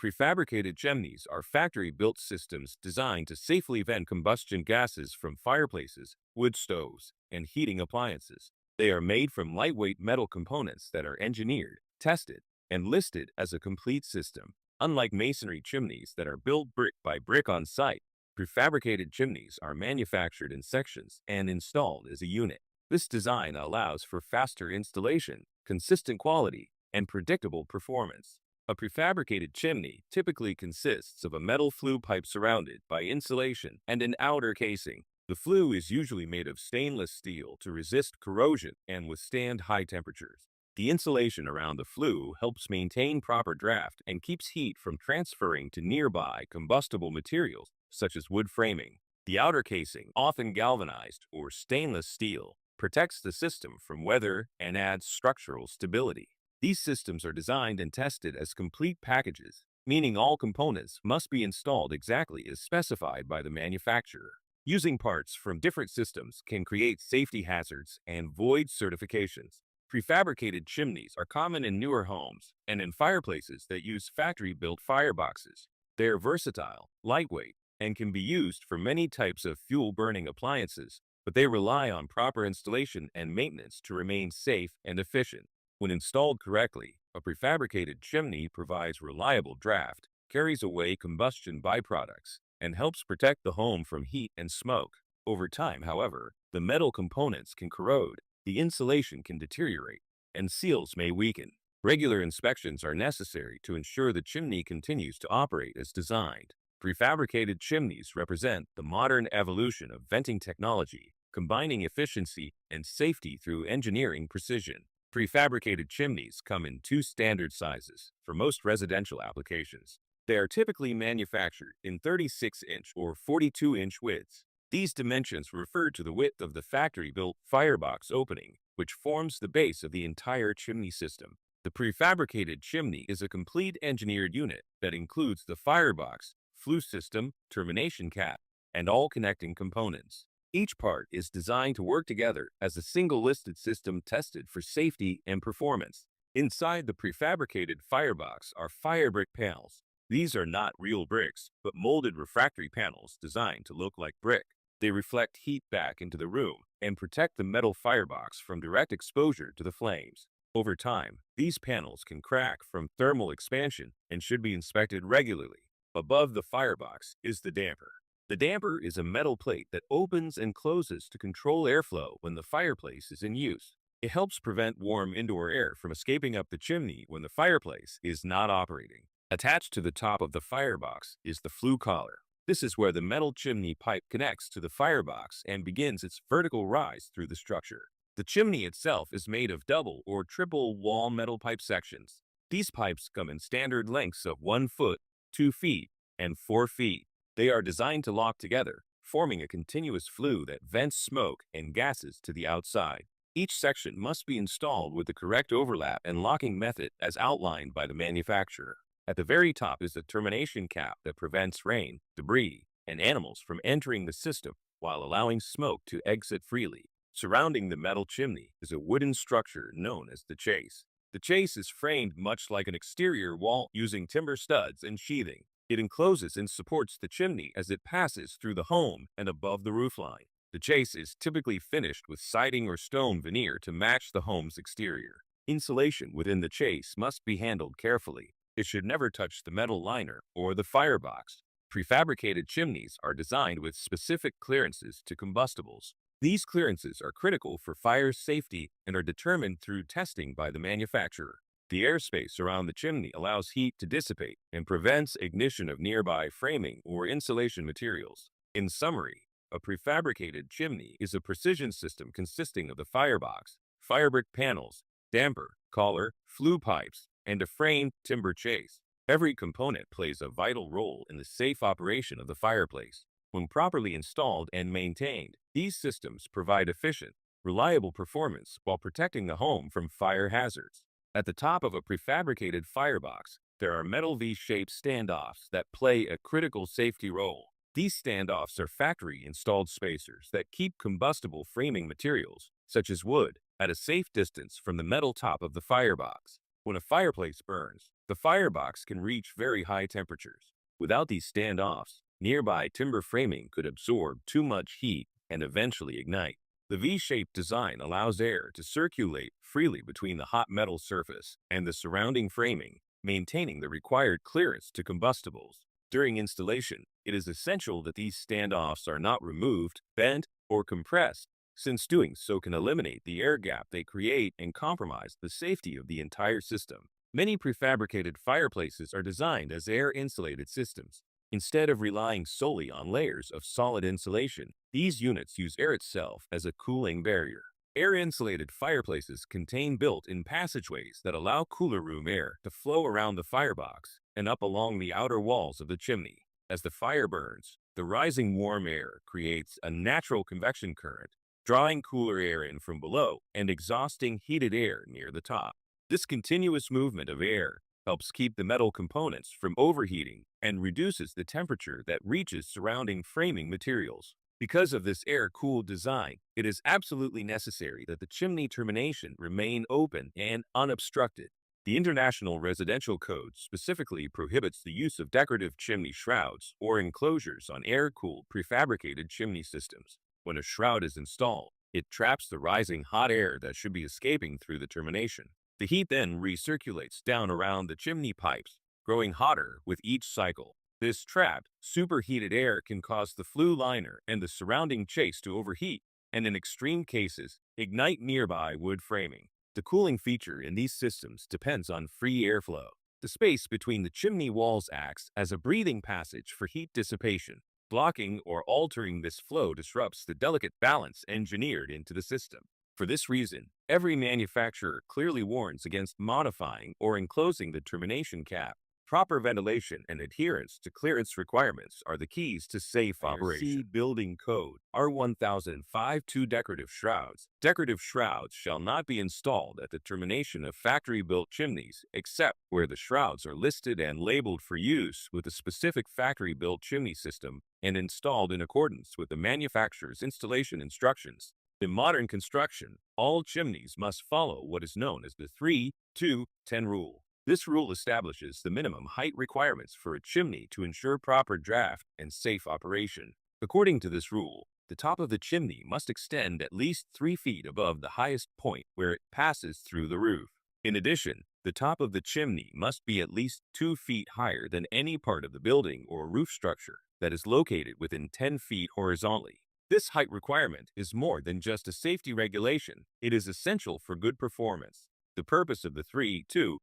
Prefabricated chimneys are factory-built systems designed to safely vent combustion gases from fireplaces, wood stoves, and heating appliances. They are made from lightweight metal components that are engineered, tested, and listed as a complete system. Unlike masonry chimneys that are built brick by brick on site, prefabricated chimneys are manufactured in sections and installed as a unit. This design allows for faster installation, consistent quality, and predictable performance. A prefabricated chimney typically consists of a metal flue pipe surrounded by insulation and an outer casing. The flue is usually made of stainless steel to resist corrosion and withstand high temperatures. The insulation around the flue helps maintain proper draft and keeps heat from transferring to nearby combustible materials such as wood framing. The outer casing, often galvanized or stainless steel, protects the system from weather and adds structural stability. These systems are designed and tested as complete packages, meaning all components must be installed exactly as specified by the manufacturer. Using parts from different systems can create safety hazards and void certifications. Prefabricated chimneys are common in newer homes and in fireplaces that use factory-built fireboxes. They are versatile, lightweight, and can be used for many types of fuel-burning appliances, but they rely on proper installation and maintenance to remain safe and efficient. When installed correctly, a prefabricated chimney provides reliable draft, carries away combustion byproducts, and helps protect the home from heat and smoke. Over time, however, the metal components can corrode, the insulation can deteriorate, and seals may weaken. Regular inspections are necessary to ensure the chimney continues to operate as designed. Prefabricated chimneys represent the modern evolution of venting technology, combining efficiency and safety through engineering precision. Prefabricated chimneys come in two standard sizes for most residential applications. They are typically manufactured in 36-inch or 42-inch widths. These dimensions refer to the width of the factory-built firebox opening, which forms the base of the entire chimney system. The prefabricated chimney is a complete engineered unit that includes the firebox, flue system, termination cap, and all connecting components. Each part is designed to work together as a single listed system tested for safety and performance. Inside the prefabricated firebox are firebrick panels. These are not real bricks, but molded refractory panels designed to look like brick. They reflect heat back into the room and protect the metal firebox from direct exposure to the flames. Over time, these panels can crack from thermal expansion and should be inspected regularly. Above the firebox is the damper. The damper is a metal plate that opens and closes to control airflow when the fireplace is in use. It helps prevent warm indoor air from escaping up the chimney when the fireplace is not operating. Attached to the top of the firebox is the flue collar. This is where the metal chimney pipe connects to the firebox and begins its vertical rise through the structure. The chimney itself is made of double or triple wall metal pipe sections. These pipes come in standard lengths of 1 foot, 2 feet, and 4 feet. They are designed to lock together, forming a continuous flue that vents smoke and gases to the outside. Each section must be installed with the correct overlap and locking method as outlined by the manufacturer. At the very top is a termination cap that prevents rain, debris, and animals from entering the system while allowing smoke to exit freely. Surrounding the metal chimney is a wooden structure known as the chase. The chase is framed much like an exterior wall using timber studs and sheathing. It encloses and supports the chimney as it passes through the home and above the roofline. The chase is typically finished with siding or stone veneer to match the home's exterior. Insulation within the chase must be handled carefully. It should never touch the metal liner or the firebox. Prefabricated chimneys are designed with specific clearances to combustibles. These clearances are critical for fire safety and are determined through testing by the manufacturer. The airspace around the chimney allows heat to dissipate and prevents ignition of nearby framing or insulation materials. In summary, a prefabricated chimney is a precision system consisting of the firebox, firebrick panels, damper, collar, flue pipes, and a framed timber chase. Every component plays a vital role in the safe operation of the fireplace. When properly installed and maintained, these systems provide efficient, reliable performance while protecting the home from fire hazards. At the top of a prefabricated firebox, there are metal V-shaped standoffs that play a critical safety role. These standoffs are factory-installed spacers that keep combustible framing materials, such as wood, at a safe distance from the metal top of the firebox. When a fireplace burns, The firebox can reach very high temperatures. Without these standoffs, nearby timber framing could absorb too much heat and eventually ignite. The V-shaped design allows air to circulate freely between the hot metal surface and the surrounding framing, maintaining the required clearance to combustibles. During installation, it is essential that these standoffs are not removed, bent, or compressed, since doing so can eliminate the air gap they create and compromise the safety of the entire system. Many prefabricated fireplaces are designed as air-insulated systems. Instead of relying solely on layers of solid insulation, these units use air itself as a cooling barrier. Air-insulated fireplaces contain built-in passageways that allow cooler room air to flow around the firebox and up along the outer walls of the chimney. As the fire burns, the rising warm air creates a natural convection current, drawing cooler air in from below and exhausting heated air near the top. This continuous movement of air helps keep the metal components from overheating and reduces the temperature that reaches surrounding framing materials. Because of this air-cooled design, it is absolutely necessary that the chimney termination remain open and unobstructed. The International Residential Code specifically prohibits the use of decorative chimney shrouds or enclosures on air-cooled prefabricated chimney systems. When a shroud is installed, it traps the rising hot air that should be escaping through the termination. The heat then recirculates down around the chimney pipes, growing hotter with each cycle. This trapped, superheated air can cause the flue liner and the surrounding chase to overheat, and in extreme cases, ignite nearby wood framing. The cooling feature in these systems depends on free airflow. The space between the chimney walls acts as a breathing passage for heat dissipation. Blocking or altering this flow disrupts the delicate balance engineered into the system. For this reason, every manufacturer clearly warns against modifying or enclosing the termination cap. Proper ventilation and adherence to clearance requirements are the keys to safe operation. Building Code R1005-2 Decorative Shrouds. Decorative shrouds shall not be installed at the termination of factory-built chimneys except where the shrouds are listed and labeled for use with a specific factory-built chimney system and installed in accordance with the manufacturer's installation instructions. In modern construction, all chimneys must follow what is known as the 3-2-10 rule. This rule establishes the minimum height requirements for a chimney to ensure proper draft and safe operation. According to this rule, the top of the chimney must extend at least 3 feet above the highest point where it passes through the roof. In addition, the top of the chimney must be at least 2 feet higher than any part of the building or roof structure that is located within 10 feet horizontally. This height requirement is more than just a safety regulation, it is essential for good performance. The purpose of the 3-2-10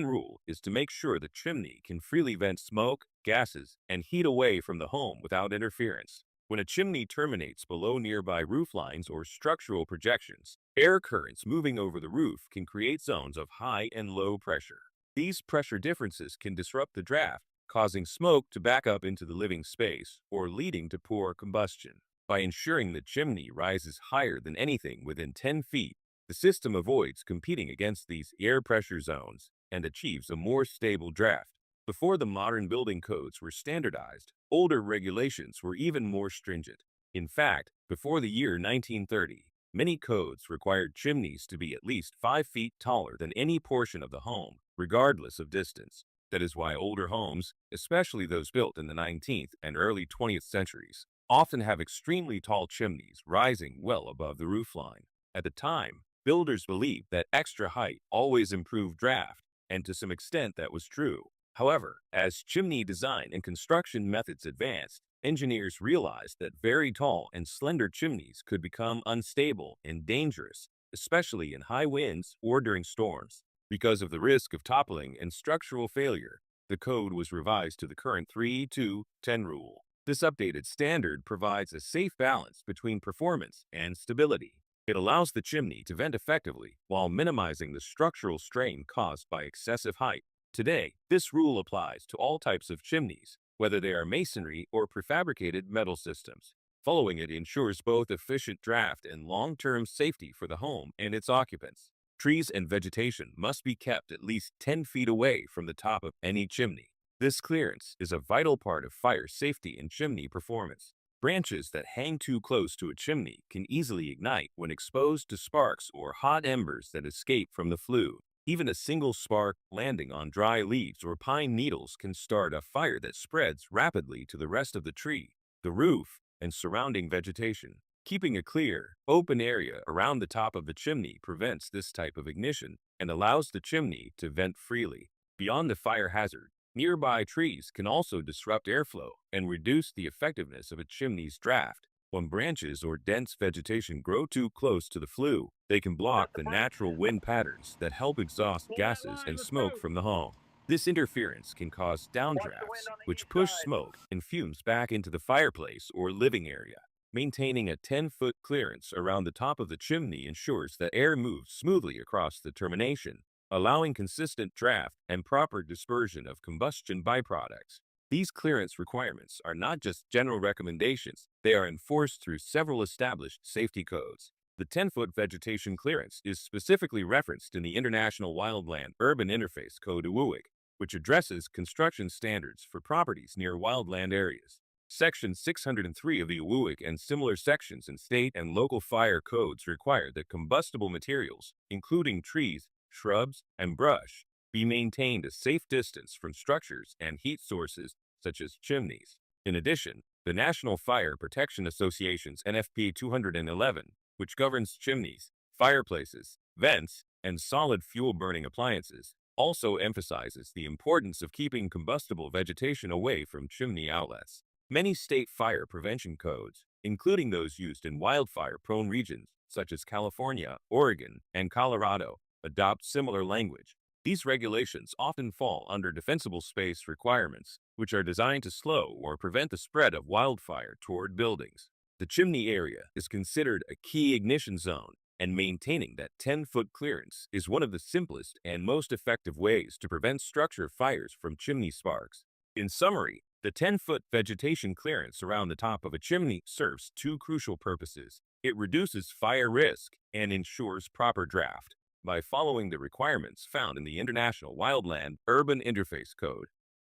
rule is to make sure the chimney can freely vent smoke, gases, and heat away from the home without interference. When a chimney terminates below nearby roof lines or structural projections, air currents moving over the roof can create zones of high and low pressure. These pressure differences can disrupt the draft, causing smoke to back up into the living space or leading to poor combustion. By ensuring the chimney rises higher than anything within 10 feet, the system avoids competing against these air pressure zones and achieves a more stable draft. Before the modern building codes were standardized, older regulations were even more stringent. In fact, before the year 1930, many codes required chimneys to be at least 5 feet taller than any portion of the home, regardless of distance. That is why older homes, especially those built in the 19th and early 20th centuries, often have extremely tall chimneys rising well above the roofline. At the time, builders believed that extra height always improved draft, and to some extent that was true. However, as chimney design and construction methods advanced, engineers realized that very tall and slender chimneys could become unstable and dangerous, especially in high winds or during storms. Because of the risk of toppling and structural failure, the code was revised to the current 3-2-10 rule. This updated standard provides a safe balance between performance and stability. It allows the chimney to vent effectively while minimizing the structural strain caused by excessive height. Today, this rule applies to all types of chimneys, whether they are masonry or prefabricated metal systems. Following it ensures both efficient draft and long-term safety for the home and its occupants. Trees and vegetation must be kept at least 10 feet away from the top of any chimney. This clearance is a vital part of fire safety and chimney performance. Branches that hang too close to a chimney can easily ignite when exposed to sparks or hot embers that escape from the flue. Even a single spark landing on dry leaves or pine needles can start a fire that spreads rapidly to the rest of the tree, the roof, and surrounding vegetation. Keeping a clear, open area around the top of the chimney prevents this type of ignition and allows the chimney to vent freely. Beyond the fire hazard, nearby trees can also disrupt airflow and reduce the effectiveness of a chimney's draft. When branches or dense vegetation grow too close to the flue, they can block the natural wind patterns that help exhaust Pull that gases line, and let's smoke go. from the home. This interference can cause Watch the wind downdrafts, on the which east push side. smoke and fumes back into the fireplace or living area. Maintaining a 10-foot clearance around the top of the chimney ensures that air moves smoothly across the termination, allowing consistent draft and proper dispersion of combustion byproducts. These clearance requirements are not just general recommendations, they are enforced through several established safety codes. The 10-foot vegetation clearance is specifically referenced in the International Wildland Urban Interface Code (UWIC), which addresses construction standards for properties near wildland areas. Section 603 of the UWIC and similar sections in state and local fire codes require that combustible materials, including trees, shrubs, and brush, be maintained a safe distance from structures and heat sources such as chimneys. In addition, the National Fire Protection Association's NFPA 211, which governs chimneys, fireplaces, vents, and solid fuel burning appliances, also emphasizes the importance of keeping combustible vegetation away from chimney outlets. Many state fire prevention codes, including those used in wildfire-prone regions such as California, Oregon, and Colorado, adopt similar language. These regulations often fall under defensible space requirements, which are designed to slow or prevent the spread of wildfire toward buildings. The chimney area is considered a key ignition zone, and maintaining that 10-foot clearance is one of the simplest and most effective ways to prevent structure fires from chimney sparks. In summary, the 10-foot vegetation clearance around the top of a chimney serves two crucial purposes. It reduces fire risk and ensures proper draft. By following the requirements found in the International Wildland Urban Interface Code,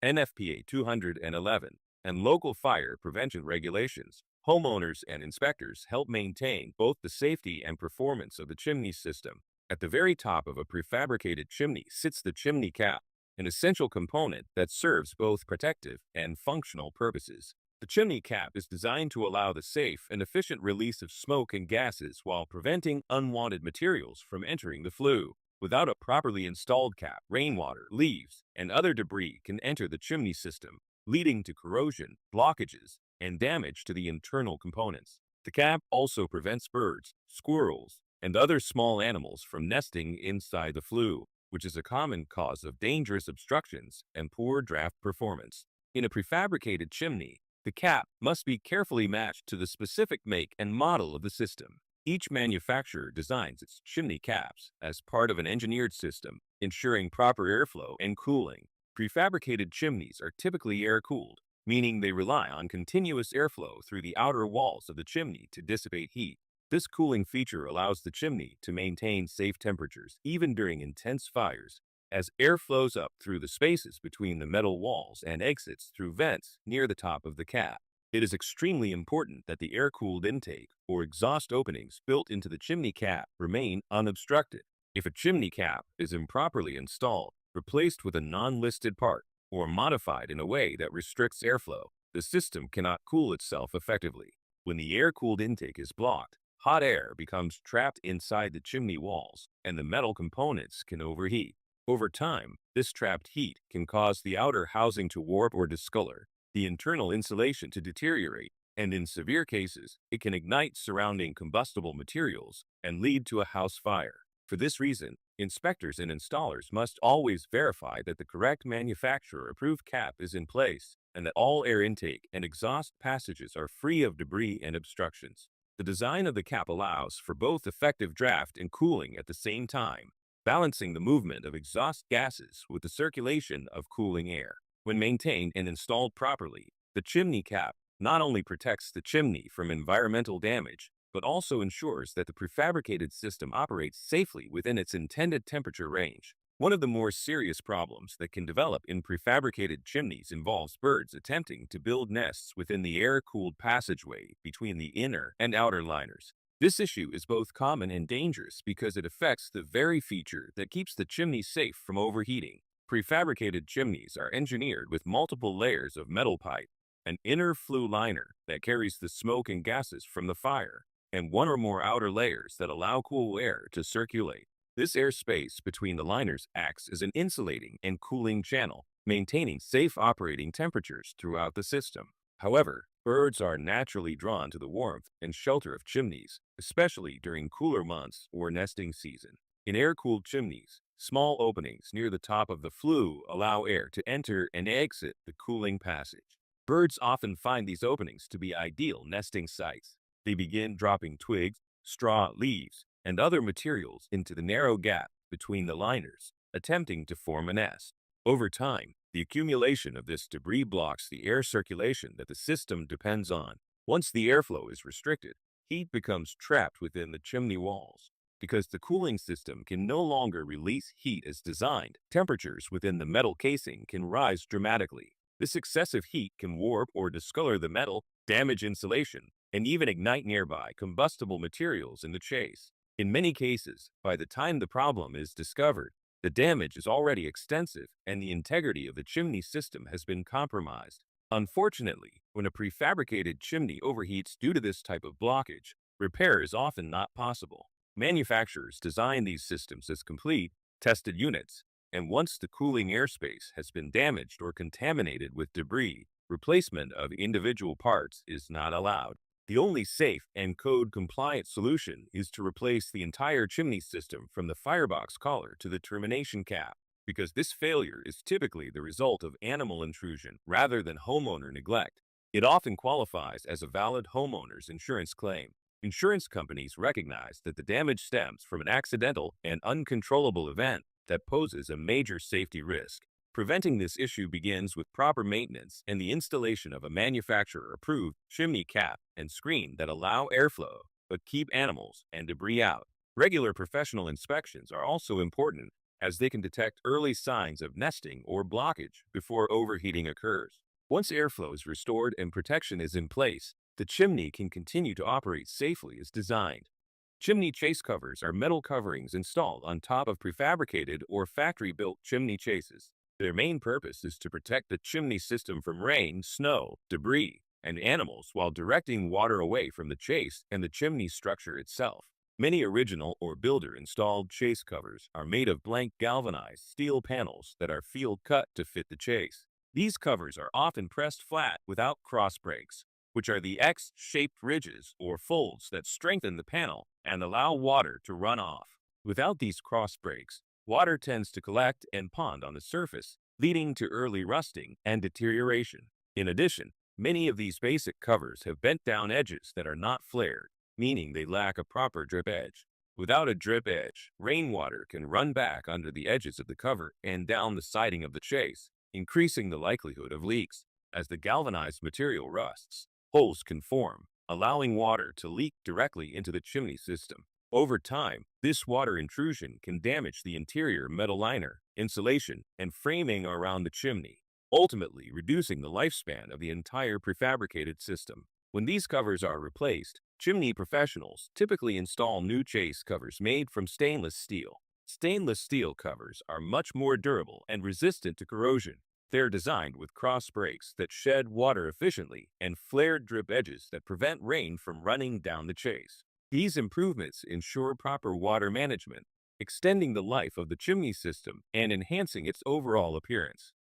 NFPA 211, and local fire prevention regulations, homeowners and inspectors help maintain both the safety and performance of the chimney system. At the very top of a prefabricated chimney sits the chimney cap, an essential component that serves both protective and functional purposes. The chimney cap is designed to allow the safe and efficient release of smoke and gases while preventing unwanted materials from entering the flue. Without a properly installed cap, rainwater, leaves, and other debris can enter the chimney system, leading to corrosion, blockages, and damage to the internal components. The cap also prevents birds, squirrels, and other small animals from nesting inside the flue, which is a common cause of dangerous obstructions and poor draft performance. In a prefabricated chimney, the cap must be carefully matched to the specific make and model of the system. Each manufacturer designs its chimney caps as part of an engineered system, ensuring proper airflow and cooling. Prefabricated chimneys are typically air-cooled, meaning they rely on continuous airflow through the outer walls of the chimney to dissipate heat. This cooling feature allows the chimney to maintain safe temperatures even during intense fires, as air flows up through the spaces between the metal walls and exits through vents near the top of the cap. It is extremely important that the air-cooled intake or exhaust openings built into the chimney cap remain unobstructed. If a chimney cap is improperly installed, replaced with a non-listed part, or modified in a way that restricts airflow, the system cannot cool itself effectively. When the air-cooled intake is blocked, hot air becomes trapped inside the chimney walls, and the metal components can overheat. Over time, this trapped heat can cause the outer housing to warp or discolor, the internal insulation to deteriorate, and in severe cases, it can ignite surrounding combustible materials and lead to a house fire. For this reason, inspectors and installers must always verify that the correct manufacturer-approved cap is in place and that all air intake and exhaust passages are free of debris and obstructions. The design of the cap allows for both effective draft and cooling at the same time, balancing the movement of exhaust gases with the circulation of cooling air. When maintained and installed properly, the chimney cap not only protects the chimney from environmental damage, but also ensures that the prefabricated system operates safely within its intended temperature range. One of the more serious problems that can develop in prefabricated chimneys involves birds attempting to build nests within the air-cooled passageway between the inner and outer liners. This issue is both common and dangerous because it affects the very feature that keeps the chimney safe from overheating. Prefabricated chimneys are engineered with multiple layers of metal pipe, an inner flue liner that carries the smoke and gases from the fire, and one or more outer layers that allow cool air to circulate. This airspace between the liners acts as an insulating and cooling channel, maintaining safe operating temperatures throughout the system. However, birds are naturally drawn to the warmth and shelter of chimneys, especially during cooler months or nesting season. In air-cooled chimneys, small openings near the top of the flue allow air to enter and exit the cooling passage. Birds often find these openings to be ideal nesting sites. They begin dropping twigs, straw, leaves, and other materials into the narrow gap between the liners, attempting to form a nest. Over time, the accumulation of this debris blocks the air circulation that the system depends on. Once the airflow is restricted, heat becomes trapped within the chimney walls. Because the cooling system can no longer release heat as designed, temperatures within the metal casing can rise dramatically. This excessive heat can warp or discolor the metal, damage insulation, and even ignite nearby combustible materials in the chase. In many cases, by the time the problem is discovered, the damage is already extensive and the integrity of the chimney system has been compromised. Unfortunately, when a prefabricated chimney overheats due to this type of blockage, repair is often not possible. Manufacturers design these systems as complete, tested units, and once the cooling airspace has been damaged or contaminated with debris, replacement of individual parts is not allowed. The only safe and code-compliant solution is to replace the entire chimney system from the firebox collar to the termination cap, because this failure is typically the result of animal intrusion rather than homeowner neglect. It often qualifies as a valid homeowner's insurance claim. Insurance companies recognize that the damage stems from an accidental and uncontrollable event that poses a major safety risk. Preventing this issue begins with proper maintenance and the installation of a manufacturer-approved chimney cap and screen that allow airflow but keep animals and debris out. Regular professional inspections are also important as they can detect early signs of nesting or blockage before overheating occurs. Once airflow is restored and protection is in place, the chimney can continue to operate safely as designed. Chimney chase covers are metal coverings installed on top of prefabricated or factory-built chimney chases. Their main purpose is to protect the chimney system from rain, snow, debris, and animals while directing water away from the chase and the chimney structure itself. Many original or builder-installed chase covers are made of blank galvanized steel panels that are field-cut to fit the chase. These covers are often pressed flat without cross breaks, which are the X-shaped ridges or folds that strengthen the panel and allow water to run off. Without these cross breaks, water tends to collect and pond on the surface, leading to early rusting and deterioration. In addition, many of these basic covers have bent down edges that are not flared, meaning they lack a proper drip edge. Without a drip edge, rainwater can run back under the edges of the cover and down the siding of the chase, increasing the likelihood of leaks. As the galvanized material rusts, holes can form, allowing water to leak directly into the chimney system. Over time, this water intrusion can damage the interior metal liner, insulation, and framing around the chimney, ultimately reducing the lifespan of the entire prefabricated system. When these covers are replaced, chimney professionals typically install new chase covers made from stainless steel. Stainless steel covers are much more durable and resistant to corrosion. They're designed with cross breaks that shed water efficiently and flared drip edges that prevent rain from running down the chase. These improvements ensure proper water management, extending the life of the chimney system and enhancing its overall appearance.